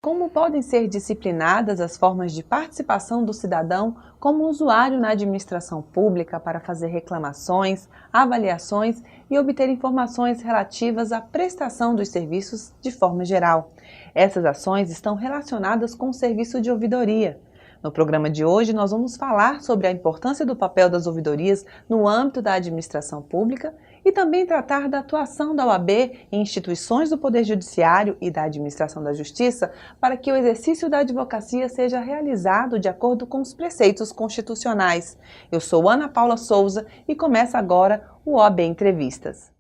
Como podem ser disciplinadas as formas de participação do cidadão como usuário na administração pública para fazer reclamações, avaliações e obter informações relativas à prestação dos serviços de forma geral? Essas ações estão relacionadas com o serviço de ouvidoria. No programa de hoje, nós vamos falar sobre a importância do papel das ouvidorias no âmbito da administração pública e também tratar da atuação da OAB em instituições do Poder Judiciário e da administração da Justiça para que o exercício da advocacia seja realizado de acordo com os preceitos constitucionais. Eu sou Ana Paula Souza e começa agora o OAB Entrevistas.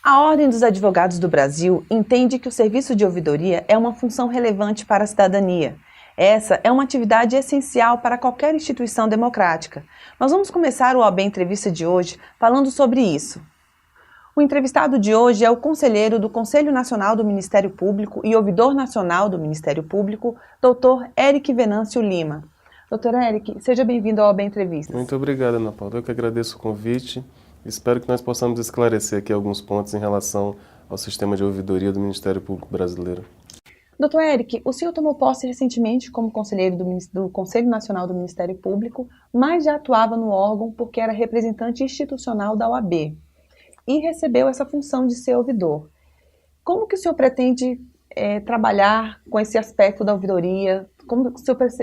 A Ordem dos Advogados do Brasil entende que o serviço de ouvidoria é uma função relevante para a cidadania. Essa é uma atividade essencial para qualquer instituição democrática. Nós vamos começar o OAB Entrevista de hoje falando sobre isso. O entrevistado de hoje é o conselheiro do Conselho Nacional do Ministério Público e ouvidor nacional do Ministério Público, Dr. Eric Venâncio Lima. Dr. Eric, seja bem-vindo ao OAB Entrevistas. Muito obrigado, Ana Paula. Eu que agradeço o convite. Espero que nós possamos esclarecer aqui alguns pontos em relação ao sistema de ouvidoria do Ministério Público Brasileiro. Dr. Eric, o senhor tomou posse recentemente como conselheiro do Conselho Nacional do Ministério Público, mas já atuava no órgão porque era representante institucional da OAB e recebeu essa função de ser ouvidor. Como que o senhor pretende trabalhar com esse aspecto da ouvidoria? Como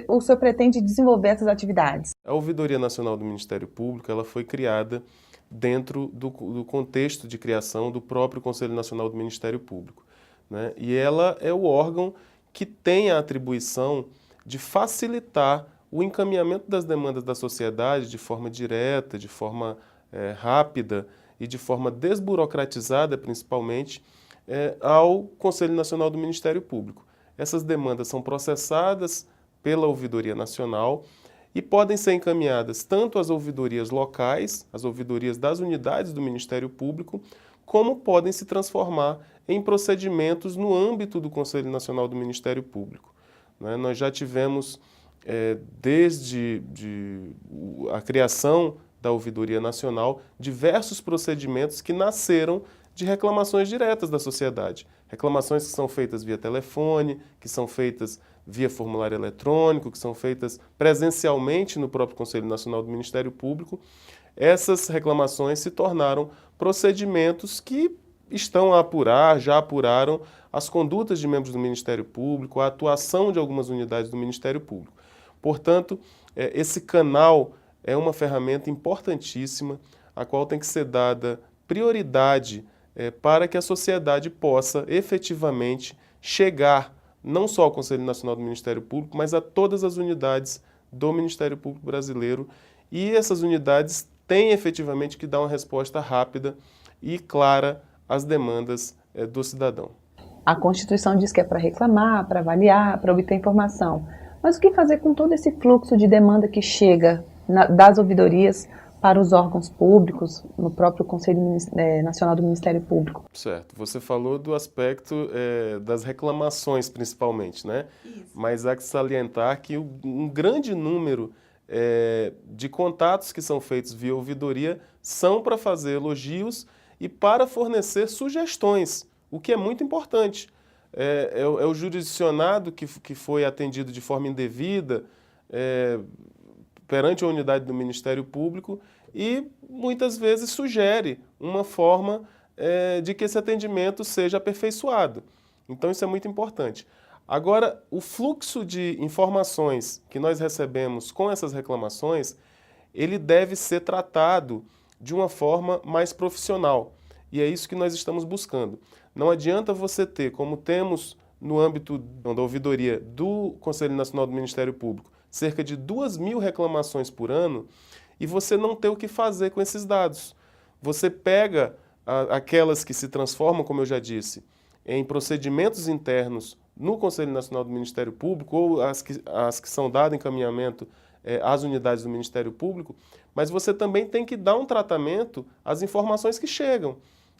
o senhor pretende desenvolver essas atividades? A Ouvidoria Nacional do Ministério Público ela foi criada dentro do contexto de criação do próprio Conselho Nacional do Ministério Público, né? E ela é o órgão que tem a atribuição de facilitar o encaminhamento das demandas da sociedade de forma direta, de forma rápida e de forma desburocratizada, principalmente, ao Conselho Nacional do Ministério Público. Essas demandas são processadas pela Ouvidoria Nacional e podem ser encaminhadas tanto às ouvidorias locais, as ouvidorias das unidades do Ministério Público, como podem se transformar em procedimentos no âmbito do Conselho Nacional do Ministério Público, né? Nós já tivemos, desde a criação da Ouvidoria Nacional, diversos procedimentos que nasceram de reclamações diretas da sociedade. Reclamações que são feitas via telefone, que são feitas via formulário eletrônico, que são feitas presencialmente no próprio Conselho Nacional do Ministério Público. Essas reclamações se tornaram procedimentos que estão a apurar, já apuraram as condutas de membros do Ministério Público, a atuação de algumas unidades do Ministério Público. Portanto, esse canal é uma ferramenta importantíssima, a qual tem que ser dada prioridade para que a sociedade possa efetivamente chegar não só ao Conselho Nacional do Ministério Público, mas a todas as unidades do Ministério Público Brasileiro. E essas unidades têm efetivamente que dar uma resposta rápida e clara às demandas do cidadão. A Constituição diz que é para reclamar, para avaliar, para obter informação. Mas o que fazer com todo esse fluxo de demanda que chega das ouvidorias para os órgãos públicos, no próprio Conselho Nacional do Ministério Público? Certo. Você falou do aspecto das reclamações, principalmente, né? Isso. Mas há que salientar que um grande número de contatos que são feitos via ouvidoria são para fazer elogios e para fornecer sugestões, o que é muito importante. É o jurisdicionado que foi atendido de forma indevida perante a unidade do Ministério Público e muitas vezes sugere uma forma de que esse atendimento seja aperfeiçoado. Então isso é muito importante. Agora, o fluxo de informações que nós recebemos com essas reclamações, ele deve ser tratado de uma forma mais profissional. E é isso que nós estamos buscando. Não adianta você ter, como temos no âmbito da ouvidoria do Conselho Nacional do Ministério Público, cerca de 2.000 reclamações por ano, e você não ter o que fazer com esses dados. Você pega aquelas que se transformam, como eu já disse, em procedimentos internos no Conselho Nacional do Ministério Público, ou as que são dadas encaminhamento às unidades do Ministério Público, mas você também tem que dar um tratamento às informações que chegam.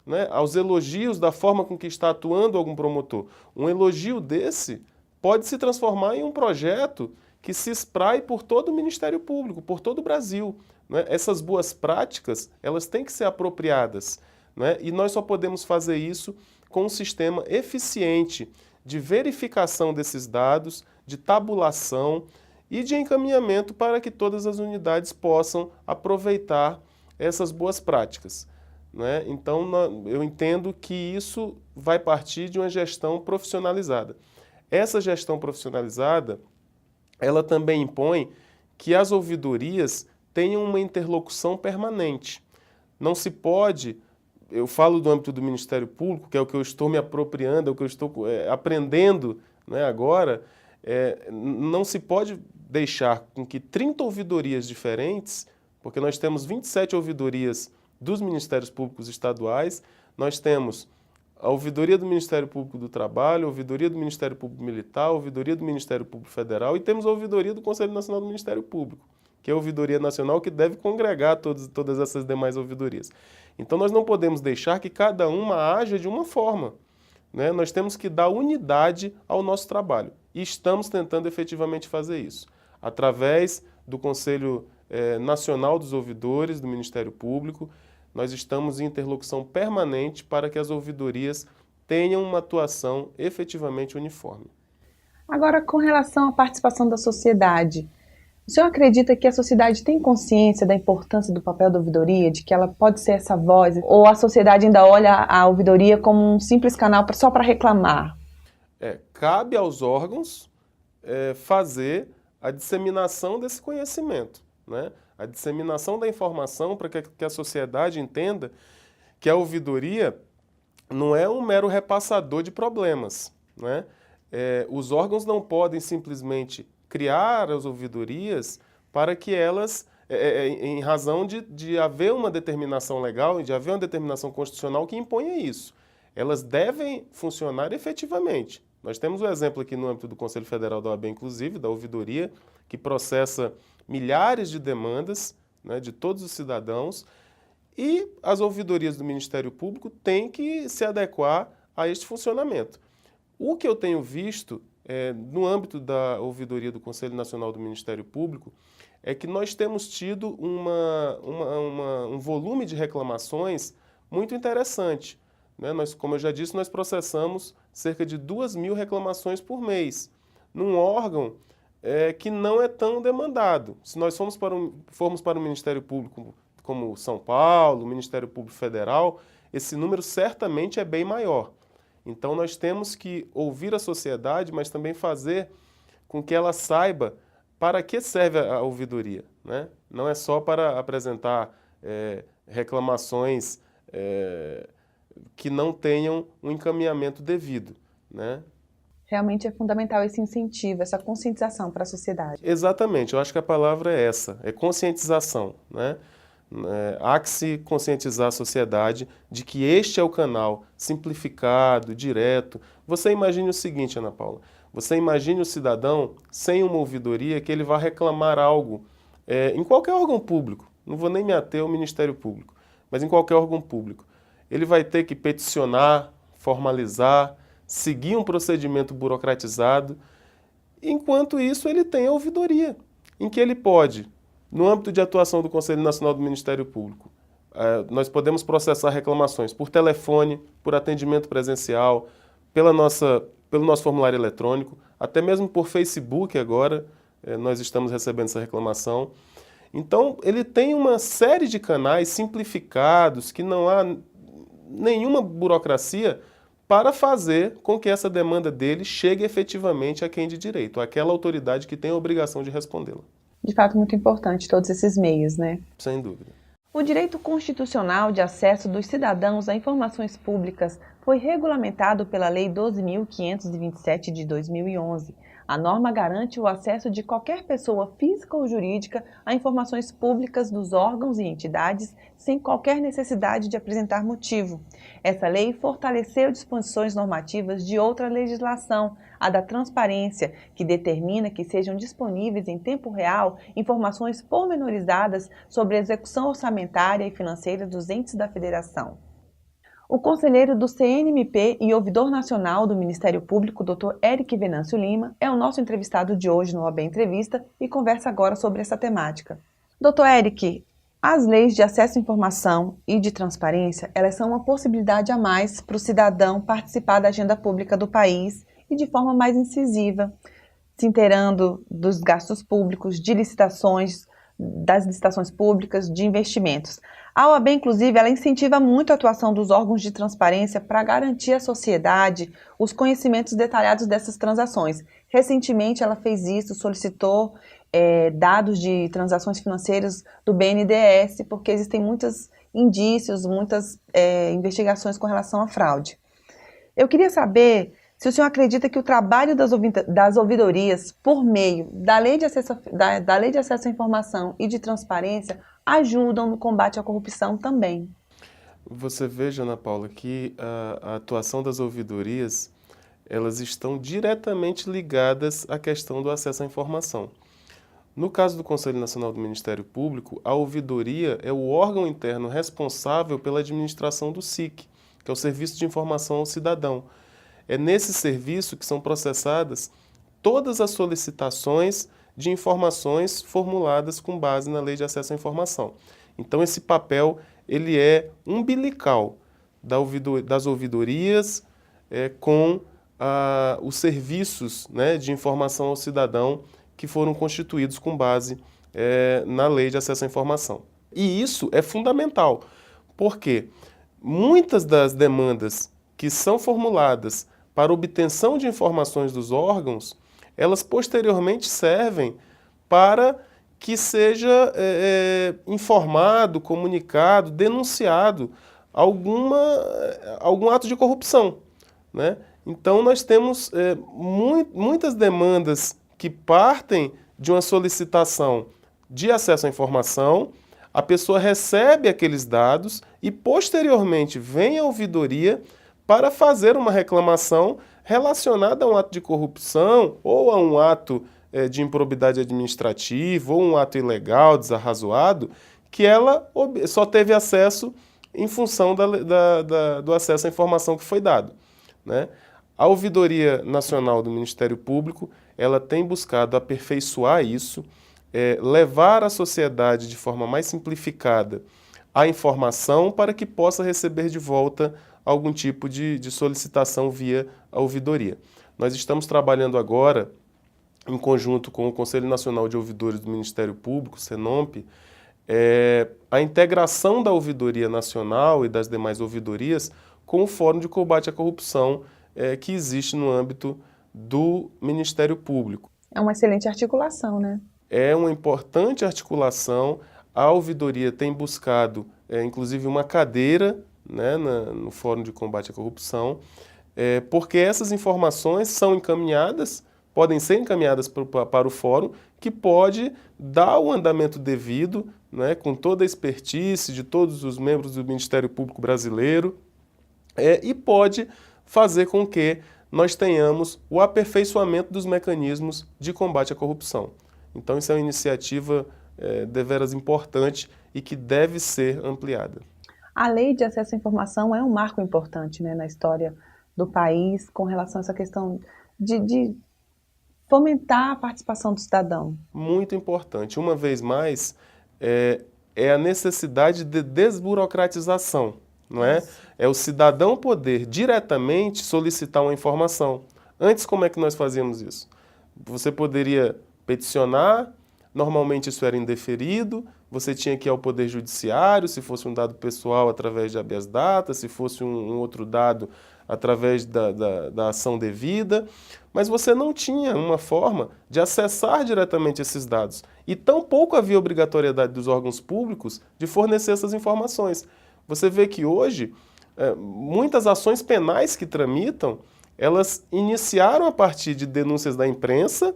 né, aos elogios da forma com que está atuando algum promotor. Um elogio desse pode se transformar em um projeto que se espraie por todo o Ministério Público, por todo o Brasil, né? Essas boas práticas, elas têm que ser apropriadas, né? E nós só podemos fazer isso com um sistema eficiente de verificação desses dados, de tabulação e de encaminhamento para que todas as unidades possam aproveitar essas boas práticas, né? Então, eu entendo que isso vai partir de uma gestão profissionalizada. Essa gestão profissionalizada, ela também impõe que as ouvidorias tenham uma interlocução permanente. Não se pode, eu falo do âmbito do Ministério Público, que é o que eu estou me apropriando, é o que eu estou aprendendo, né, agora, não se pode deixar com que 30 ouvidorias diferentes, porque nós temos 27 ouvidorias dos Ministérios Públicos Estaduais, nós temos a ouvidoria do Ministério Público do Trabalho, a ouvidoria do Ministério Público Militar, a ouvidoria do Ministério Público Federal e temos a ouvidoria do Conselho Nacional do Ministério Público, que é a ouvidoria nacional que deve congregar todas essas demais ouvidorias. Então nós não podemos deixar que cada uma haja de uma forma, né? Nós temos que dar unidade ao nosso trabalho e estamos tentando efetivamente fazer isso, através do Conselho Nacional dos Ouvidores do Ministério Público. Nós estamos em interlocução permanente para que as ouvidorias tenham uma atuação efetivamente uniforme. Agora, com relação à participação da sociedade, o senhor acredita que a sociedade tem consciência da importância do papel da ouvidoria, de que ela pode ser essa voz, ou a sociedade ainda olha a ouvidoria como um simples canal só para reclamar? Cabe aos órgãos fazer a disseminação desse conhecimento, né? A disseminação da informação para que a sociedade entenda que a ouvidoria não é um mero repassador de problemas, né? Os órgãos não podem simplesmente criar as ouvidorias para que elas, em razão de haver uma determinação legal e de haver uma determinação constitucional que imponha isso. Elas devem funcionar efetivamente. Nós temos um exemplo aqui no âmbito do Conselho Federal da OAB, inclusive, da ouvidoria, que processa milhares de demandas, né, de todos os cidadãos, e as ouvidorias do Ministério Público têm que se adequar a este funcionamento. O que eu tenho visto no âmbito da ouvidoria do Conselho Nacional do Ministério Público é que nós temos tido um volume de reclamações muito interessante, né? Como eu já disse, nós processamos cerca de 2.000 reclamações por mês, num órgão que não é tão demandado. Se nós formos para o Ministério Público como São Paulo, o Ministério Público Federal, esse número certamente é bem maior. Então nós temos que ouvir a sociedade, mas também fazer com que ela saiba para que serve a ouvidoria, né? Não é só para apresentar reclamações que não tenham um encaminhamento devido, né? Realmente é fundamental esse incentivo, essa conscientização para a sociedade. Exatamente, eu acho que a palavra é essa, é conscientização, né? Há que se conscientizar a sociedade de que este é o canal simplificado, direto. Você imagine o seguinte, Ana Paula, você imagine o cidadão sem uma ouvidoria que ele vai reclamar algo em qualquer órgão público, não vou nem me ater ao Ministério Público, mas em qualquer órgão público. Ele vai ter que peticionar, formalizar, seguir um procedimento burocratizado. Enquanto isso, ele tem a ouvidoria, em que ele pode, no âmbito de atuação do Conselho Nacional do Ministério Público, nós podemos processar reclamações por telefone, por atendimento presencial, pelo nosso formulário eletrônico, até mesmo por Facebook agora, nós estamos recebendo essa reclamação. Então, ele tem uma série de canais simplificados, que não há nenhuma burocracia para fazer com que essa demanda dele chegue efetivamente a quem de direito, àquela autoridade que tem a obrigação de respondê-la. De fato, muito importante todos esses meios, né? Sem dúvida. O direito constitucional de acesso dos cidadãos a informações públicas foi regulamentado pela Lei 12.527 de 2011. A norma garante o acesso de qualquer pessoa física ou jurídica a informações públicas dos órgãos e entidades sem qualquer necessidade de apresentar motivo. Essa lei fortaleceu disposições normativas de outra legislação, a da transparência, que determina que sejam disponíveis em tempo real informações pormenorizadas sobre a execução orçamentária e financeira dos entes da Federação. O conselheiro do CNMP e ouvidor nacional do Ministério Público, Dr. Eric Venâncio Lima, é o nosso entrevistado de hoje no OAB Entrevista e conversa agora sobre essa temática. Dr. Eric, as leis de acesso à informação e de transparência, elas são uma possibilidade a mais para o cidadão participar da agenda pública do país e de forma mais incisiva, se inteirando dos gastos públicos, de licitações, das licitações públicas, de investimentos. A OAB, inclusive, ela incentiva muito a atuação dos órgãos de transparência para garantir à sociedade os conhecimentos detalhados dessas transações. Recentemente, ela fez isso, solicitou dados de transações financeiras do BNDES, porque existem muitos indícios, muitas investigações com relação à fraude. Eu queria saber se o senhor acredita que o trabalho das ouvidorias por meio da lei de acesso à informação e de transparência ajudam no combate à corrupção também. Você veja, Ana Paula, que a atuação das ouvidorias, elas estão diretamente ligadas à questão do acesso à informação. No caso do Conselho Nacional do Ministério Público, a ouvidoria é o órgão interno responsável pela administração do SIC, que é o Serviço de Informação ao Cidadão. É nesse serviço que são processadas todas as solicitações de informações formuladas com base na Lei de Acesso à Informação. Então, esse papel ele é umbilical das ouvidorias com os serviços, né, de informação ao cidadão que foram constituídos com base na Lei de Acesso à Informação. E isso é fundamental, porque muitas das demandas que são formuladas para obtenção de informações dos órgãos, elas posteriormente servem para que seja informado, comunicado, denunciado algum ato de corrupção, né? Então, nós temos muitas demandas que partem de uma solicitação de acesso à informação, a pessoa recebe aqueles dados e, posteriormente, vem à ouvidoria para fazer uma reclamação relacionada a um ato de corrupção ou a um ato de improbidade administrativa ou um ato ilegal, desarrazoado, que ela só teve acesso em função do acesso à informação que foi dado, né? A Ouvidoria Nacional do Ministério Público, ela tem buscado aperfeiçoar isso, levar à sociedade de forma mais simplificada a informação para que possa receber de volta algum tipo de solicitação via a ouvidoria. Nós estamos trabalhando agora, em conjunto com o Conselho Nacional de Ouvidores do Ministério Público, CENOMP, a integração da Ouvidoria Nacional e das demais ouvidorias com o Fórum de Combate à Corrupção que existe no âmbito do Ministério Público. É uma excelente articulação, né? É uma importante articulação. A ouvidoria tem buscado, inclusive, uma cadeira, né, no Fórum de Combate à Corrupção, porque essas informações são encaminhadas, podem ser encaminhadas para o Fórum, que pode dar o andamento devido, né, com toda a expertise de todos os membros do Ministério Público brasileiro, e pode fazer com que nós tenhamos o aperfeiçoamento dos mecanismos de combate à corrupção. Então, isso é uma iniciativa deveras importante e que deve ser ampliada. A Lei de Acesso à Informação é um marco importante, né, na história do país com relação a essa questão de fomentar a participação do cidadão. Muito importante. Uma vez mais, é a necessidade de desburocratização, não é? É o cidadão poder diretamente solicitar uma informação. Antes, como é que nós fazíamos isso? Você poderia peticionar, normalmente isso era indeferido, você tinha que ir ao Poder Judiciário, se fosse um dado pessoal, através de habeas data, se fosse um outro dado, através da ação devida, mas você não tinha uma forma de acessar diretamente esses dados. E tampouco havia obrigatoriedade dos órgãos públicos de fornecer essas informações. Você vê que hoje, muitas ações penais que tramitam, elas iniciaram a partir de denúncias da imprensa,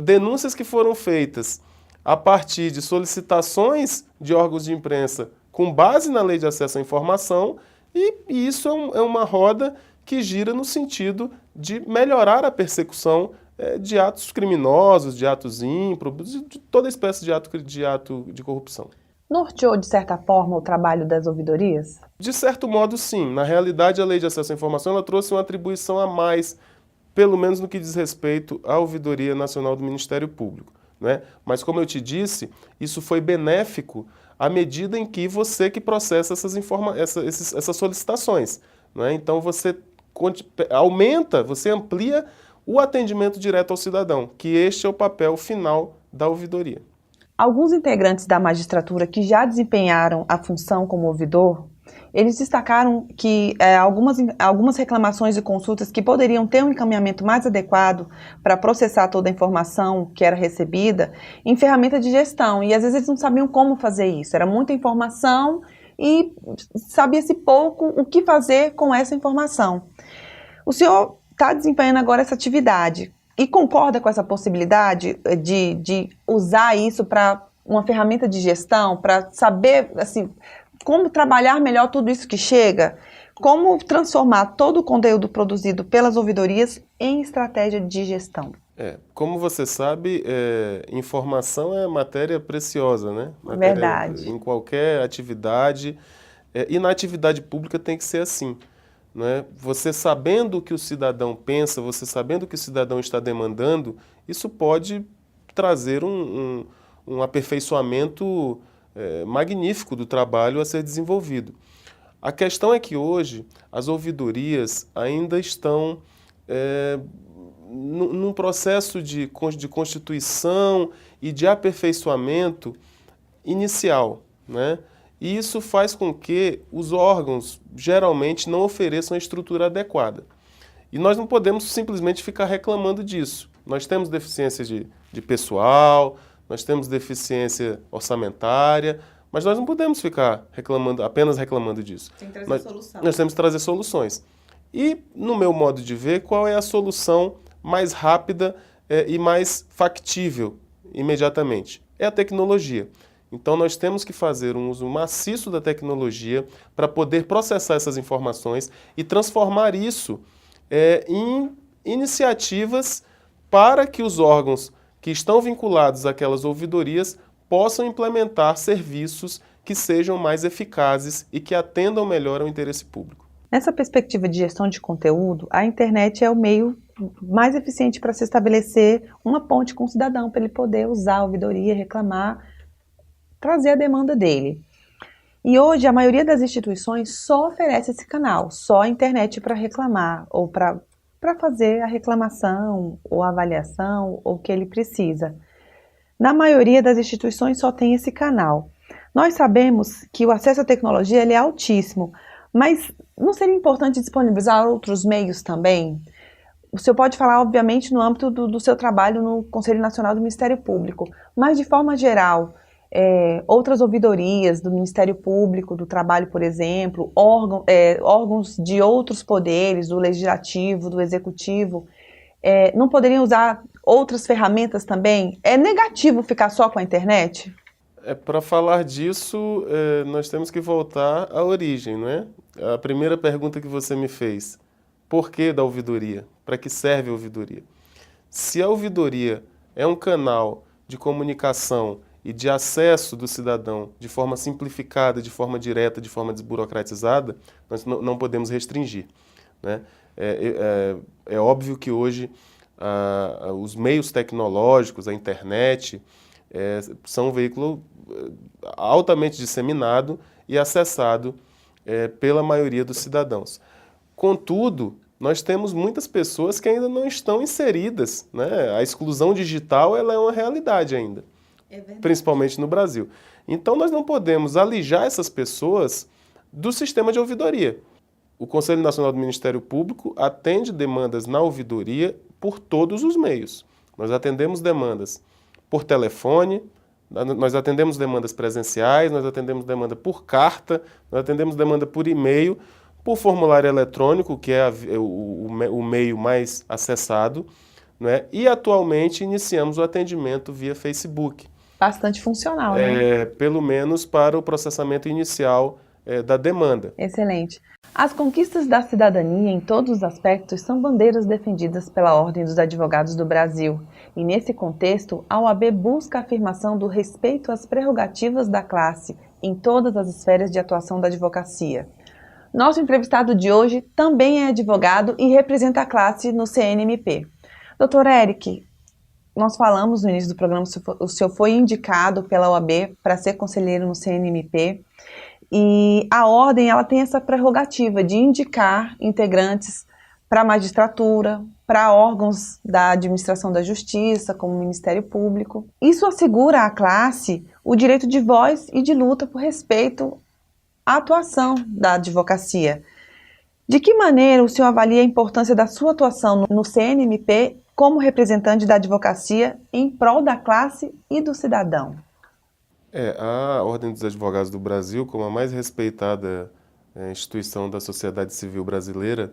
denúncias que foram feitas a partir de solicitações de órgãos de imprensa com base na Lei de Acesso à Informação, e isso é uma roda que gira no sentido de melhorar a persecução de atos criminosos, de atos ímprobos, de toda espécie de ato de corrupção. norteou, de certa forma, o trabalho das ouvidorias? De certo modo, sim. Na realidade, a Lei de Acesso à Informação ela trouxe uma atribuição a mais, pelo menos no que diz respeito à Ouvidoria Nacional do Ministério Público, né? Mas, como eu te disse, isso foi benéfico à medida em que você que processa essas solicitações, né? Então, você aumenta, você amplia o atendimento direto ao cidadão, que este é o papel final da ouvidoria. Alguns integrantes da magistratura que já desempenharam a função como ouvidor, eles destacaram que algumas reclamações e consultas que poderiam ter um encaminhamento mais adequado para processar toda a informação que era recebida em ferramenta de gestão, e às vezes eles não sabiam como fazer isso, era muita informação e sabia-se pouco o que fazer com essa informação. O senhor está desempenhando agora essa atividade e concorda com essa possibilidade de usar isso para uma ferramenta de gestão, para saber assim, como trabalhar melhor tudo isso que chega, como transformar todo o conteúdo produzido pelas ouvidorias em estratégia de gestão? Como você sabe, informação é matéria preciosa, né? Verdade. Em qualquer atividade, e na atividade pública tem que ser assim. Né? Você sabendo o que o cidadão pensa, você sabendo o que o cidadão está demandando, isso pode trazer um aperfeiçoamento magnífico do trabalho a ser desenvolvido. A questão é que hoje as ouvidorias ainda estão num processo de constituição e de aperfeiçoamento inicial, né? E isso faz com que os órgãos, geralmente, não ofereçam a estrutura adequada. E nós não podemos simplesmente ficar reclamando disso. Nós temos deficiência de pessoal, nós temos deficiência orçamentária, mas nós não podemos ficar apenas reclamando disso. Tem que trazer solução. Nós temos que trazer soluções. E, no meu modo de ver, qual é a solução mais rápida e mais factível imediatamente? É a tecnologia. Então, nós temos que fazer um uso maciço da tecnologia para poder processar essas informações e transformar isso em iniciativas para que os órgãos que estão vinculados àquelas ouvidorias possam implementar serviços que sejam mais eficazes e que atendam melhor ao interesse público. Nessa perspectiva de gestão de conteúdo, a internet é o meio mais eficiente para se estabelecer uma ponte com o cidadão, para ele poder usar a ouvidoria, reclamar, trazer a demanda dele. E hoje a maioria das instituições só oferece esse canal, só a internet para reclamar, ou para fazer a reclamação, ou a avaliação, ou o que ele precisa. Na maioria das instituições só tem esse canal. Nós sabemos que o acesso à tecnologia ele é altíssimo, mas não seria importante disponibilizar outros meios também? O senhor pode falar, obviamente, no âmbito do seu trabalho no Conselho Nacional do Ministério Público, mas de forma geral, outras ouvidorias do Ministério Público, do Trabalho, por exemplo, órgãos de outros poderes, do Legislativo, do Executivo, não poderiam usar outras ferramentas também? É negativo ficar só com a internet? Para falar disso, nós temos que voltar à origem, não é? A primeira pergunta que você me fez, por que da ouvidoria? Para que serve a ouvidoria? Se a ouvidoria é um canal de comunicação e de acesso do cidadão de forma simplificada, de forma direta, de forma desburocratizada, nós não podemos restringir, né? É óbvio que hoje os meios tecnológicos, a internet, são um veículo altamente disseminado e acessado pela maioria dos cidadãos. Contudo, nós temos muitas pessoas que ainda não estão inseridas, né? A exclusão digital ela é uma realidade ainda. Principalmente no Brasil. Então, nós não podemos alijar essas pessoas do sistema de ouvidoria. O Conselho Nacional do Ministério Público atende demandas na ouvidoria por todos os meios. Nós atendemos demandas por telefone, nós atendemos demandas presenciais, nós atendemos demanda por carta, nós atendemos demanda por e-mail, por formulário eletrônico, que é o meio mais acessado, né? E atualmente iniciamos o atendimento via Facebook. Bastante funcional, né? Pelo menos para o processamento inicial da demanda. Excelente. As conquistas da cidadania em todos os aspectos são bandeiras defendidas pela Ordem dos Advogados do Brasil, e nesse contexto, a OAB busca a afirmação do respeito às prerrogativas da classe em todas as esferas de atuação da advocacia. Nosso entrevistado de hoje também é advogado e representa a classe no CNMP. Dr. Eric, nós falamos no início do programa, o senhor foi indicado pela OAB para ser conselheiro no CNMP, e a ordem ela tem essa prerrogativa de indicar integrantes para a magistratura, para órgãos da administração da justiça, como o Ministério Público. Isso assegura à classe o direito de voz e de luta por respeito à atuação da advocacia. De que maneira o senhor avalia a importância da sua atuação no CNMP como representante da advocacia em prol da classe e do cidadão? A Ordem dos Advogados do Brasil, como a mais respeitada instituição da sociedade civil brasileira,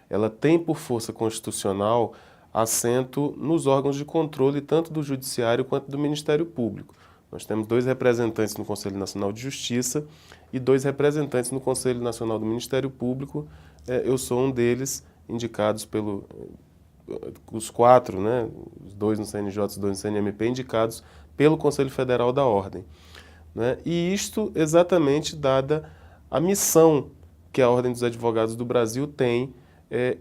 ela tem por força constitucional assento nos órgãos de controle tanto do Judiciário quanto do Ministério Público. Nós temos 2 representantes no Conselho Nacional de Justiça e 2 representantes no Conselho Nacional do Ministério Público. Eu sou um deles, indicados os 4, né, os 2 no CNJ, os 2 no CNMP, indicados pelo Conselho Federal da Ordem, né? E isto exatamente dada a missão que a Ordem dos Advogados do Brasil tem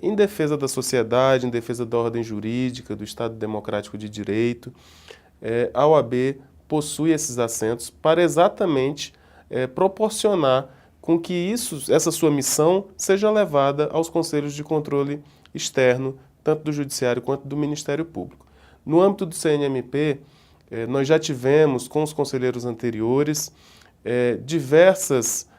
em defesa da sociedade, em defesa da ordem jurídica, do Estado Democrático de Direito. A OAB possui esses assentos para exatamente proporcionar com que essa sua missão seja levada aos conselhos de controle externo, tanto do Judiciário quanto do Ministério Público. No âmbito do CNMP, nós já tivemos, com os conselheiros anteriores, diversas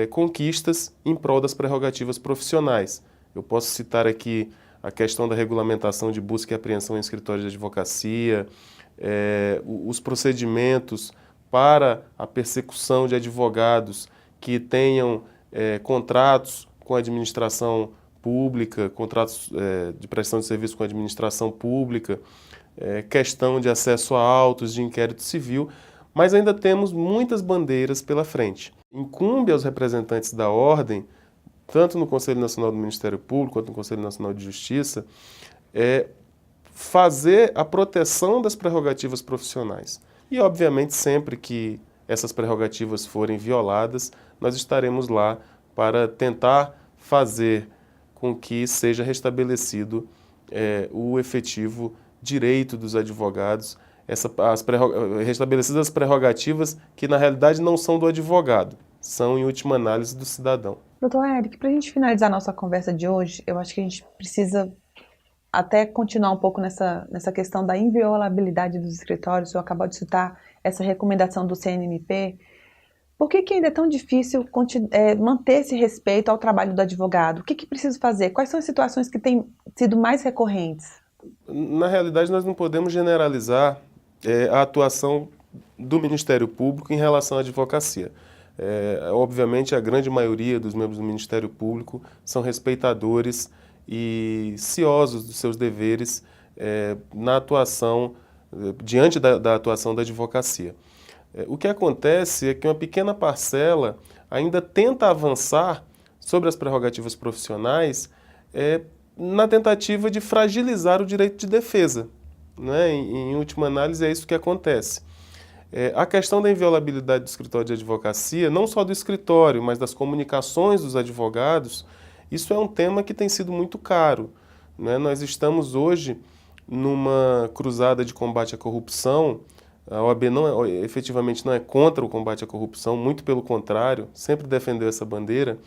conquistas em prol das prerrogativas profissionais. Eu posso citar aqui a questão da regulamentação de busca e apreensão em escritórios de advocacia, os procedimentos para a persecução de advogados que tenham contratos com a administração pública, contratos de prestação de serviço com a administração pública, questão de acesso a autos de inquérito civil, mas ainda temos muitas bandeiras pela frente. Incumbe aos representantes da Ordem, tanto no Conselho Nacional do Ministério Público quanto no Conselho Nacional de Justiça, fazer a proteção das prerrogativas profissionais. E, obviamente, sempre que essas prerrogativas forem violadas, nós estaremos lá para tentar fazer com que seja restabelecido o efetivo direito dos advogados, restabelecidas as prerrogativas que na realidade não são do advogado, são em última análise do cidadão. Doutor Eric, para a gente finalizar a nossa conversa de hoje, eu acho que a gente precisa até continuar um pouco nessa questão da inviolabilidade dos escritórios. O senhor acabou de citar essa recomendação do CNMP. Por que ainda é tão difícil manter esse respeito ao trabalho do advogado? O que precisa fazer? Quais são as situações que têm sido mais recorrentes? Na realidade, nós não podemos generalizar a atuação do Ministério Público em relação à advocacia. Obviamente, a grande maioria dos membros do Ministério Público são respeitadores e ciosos dos seus deveres na atuação, diante da atuação da advocacia. O que acontece é que uma pequena parcela ainda tenta avançar sobre as prerrogativas profissionais na tentativa de fragilizar o direito de defesa, né? Em última análise, é isso que acontece. A questão da inviolabilidade do escritório de advocacia, não só do escritório, mas das comunicações dos advogados, isso é um tema que tem sido muito caro, né? Nós estamos hoje numa cruzada de combate à corrupção. A OAB efetivamente não é contra o combate à corrupção, muito pelo contrário, sempre defendeu essa bandeira,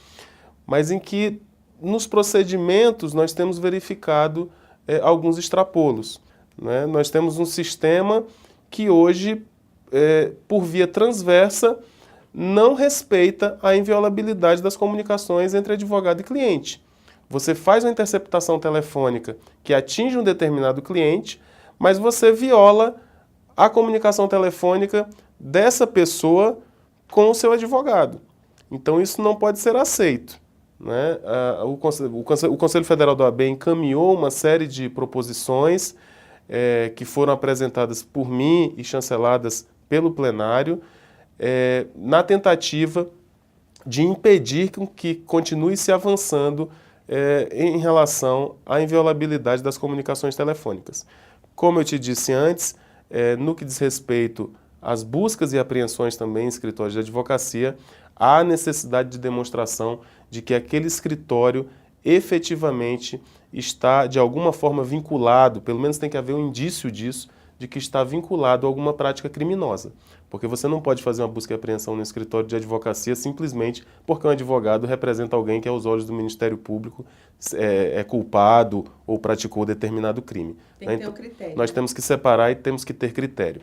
mas em que nos procedimentos nós temos verificado alguns extrapolos, né? Nós temos um sistema que hoje, por via transversa, não respeita a inviolabilidade das comunicações entre advogado e cliente. Você faz uma interceptação telefônica que atinge um determinado cliente, mas você viola a comunicação telefônica dessa pessoa com o seu advogado. Então isso não pode ser aceito, né? O Conselho Federal da OAB encaminhou uma série de proposições que foram apresentadas por mim e chanceladas pelo plenário, na tentativa de impedir que continue se avançando em relação à inviolabilidade das comunicações telefônicas. Como eu te disse antes, no que diz respeito às buscas e apreensões também em escritórios de advocacia, há necessidade de demonstração de que aquele escritório efetivamente está de alguma forma vinculado, pelo menos tem que haver um indício disso, de que está vinculado a alguma prática criminosa. Porque você não pode fazer uma busca e apreensão no escritório de advocacia simplesmente porque um advogado representa alguém que, aos olhos do Ministério Público, é culpado ou praticou determinado crime. Tem que ter um critério. Nós temos que separar e temos que ter critério.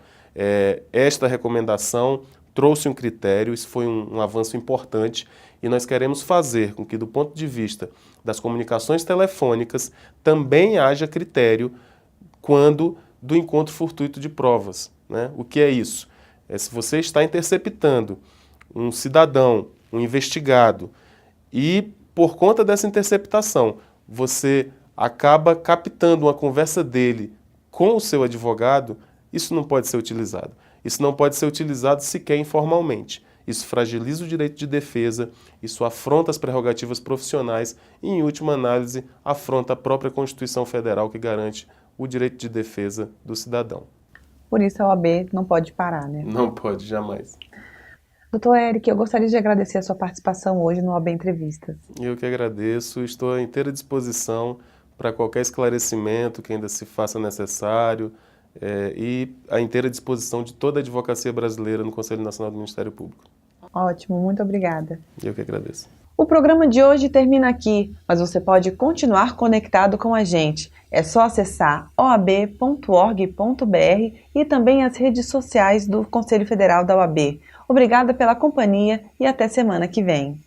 Esta recomendação trouxe um critério, isso foi um avanço importante, e nós queremos fazer com que, do ponto de vista das comunicações telefônicas, também haja critério quando do encontro fortuito de provas, né? O que é isso? Se você está interceptando um cidadão, um investigado, e por conta dessa interceptação, você acaba captando uma conversa dele com o seu advogado, isso não pode ser utilizado. Isso não pode ser utilizado sequer informalmente. Isso fragiliza o direito de defesa, isso afronta as prerrogativas profissionais e, em última análise, afronta a própria Constituição Federal que garante o direito de defesa do cidadão. Por isso a OAB não pode parar, né? Não pode, jamais. Doutor Eric, eu gostaria de agradecer a sua participação hoje no OAB Entrevistas. Eu que agradeço, estou à inteira disposição para qualquer esclarecimento que ainda se faça necessário e à inteira disposição de toda a advocacia brasileira no Conselho Nacional do Ministério Público. Ótimo, muito obrigada. Eu que agradeço. O programa de hoje termina aqui, mas você pode continuar conectado com a gente. É só acessar oab.org.br e também as redes sociais do Conselho Federal da OAB. Obrigada pela companhia e até semana que vem.